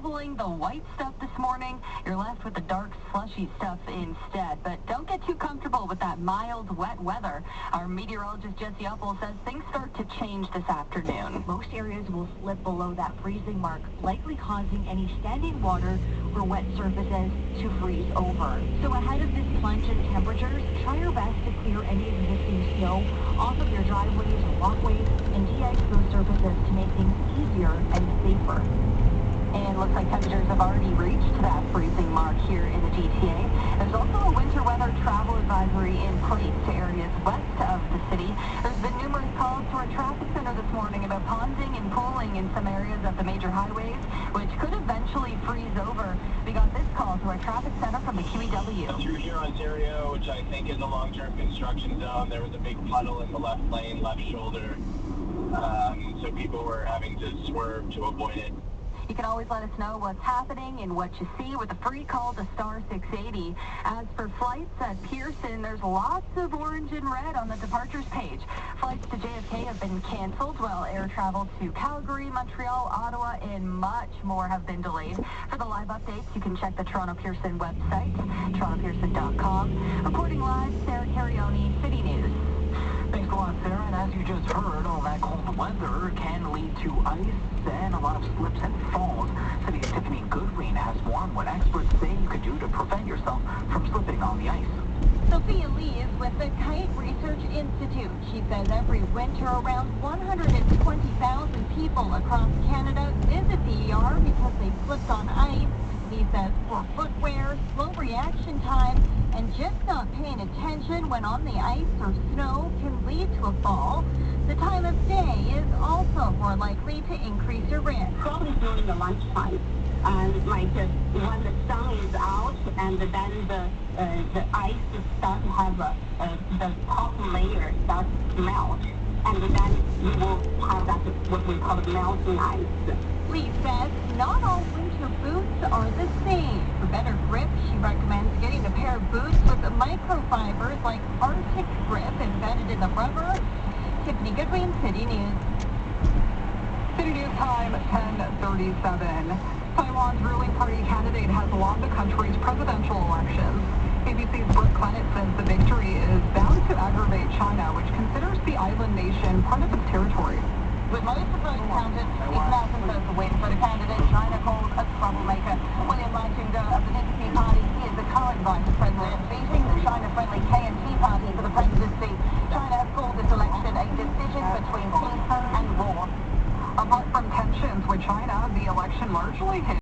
shoveling the white stuff this morning, you're left with the dark, slushy stuff instead. But don't get too comfortable with that mild, wet weather. Our meteorologist Jesse Uppel says things start to change this afternoon. Most areas will slip below that freezing mark, likely causing any standing water or wet surfaces to freeze over. So ahead of this plunge in temperatures, try your best to clear any existing snow off of your driveways or walkways and de-ice those surfaces to make things easier and safer. And looks like temperatures have already reached that freezing mark here in the GTA. There's also a winter weather travel advisory in place to areas west of the city. There's been numerous calls to our traffic center this morning about ponding and pooling in some areas of the major highways, which could eventually freeze over. We got this call to our traffic center from the QEW. Through here, Ontario, which I think is a long-term construction zone, there was a big puddle in the left lane, left shoulder. So people were having to swerve to avoid it. You can always let us know what's happening and what you see with a free call to star 680. As for flights at Pearson, there's lots of orange and red on the departures page. Flights to JFK have been canceled, while air travel to Calgary, Montreal, Ottawa, and much more have been delayed. For the live updates, you can check the Toronto Pearson website, torontopearson.com. Reporting live, Sarah Carioni, City News. Thanks a lot, Sarah. And as you just heard, all that cold weather can lead to ice and a lot of slips and falls. City's Tiffany Goodwin has more on what experts say you can do to prevent yourself from slipping on the ice. Sophia Lee is with the Kite Research Institute. She says every winter around 120,000 people across Canada visit the ER because they slipped on ice. Lee says poor footwear, slow reaction time, and just not paying attention when on the ice or snow can lead to a fall. The time of day is also more likely to increase your risk. Probably during the lunchtime, like when the sun is out and then the ice starts to have the top layer starts to melt, and then you will have that what we call melting ice. Lee says not all winter boots are the same. For better grip, she recommends getting a pair of boots with microfibers like Arctic Grip embedded in the rubber. Tiffany Goodwin, City News. City News time, 10:37. Taiwan's ruling party candidate has won the country's presidential elections. ABC's Brooke Clennett says the victory is bound to aggravate China, which considers the island nation part of its territory. With most of the votes counted, it's now confirmed the win for the candidate China called a troublemaker. William Lightinger of the Tea Party, he is the current vice president, beating the China-friendly KMT party for the presidency. China has called this election a decision between peace and war. Apart from tensions with China, the election largely hit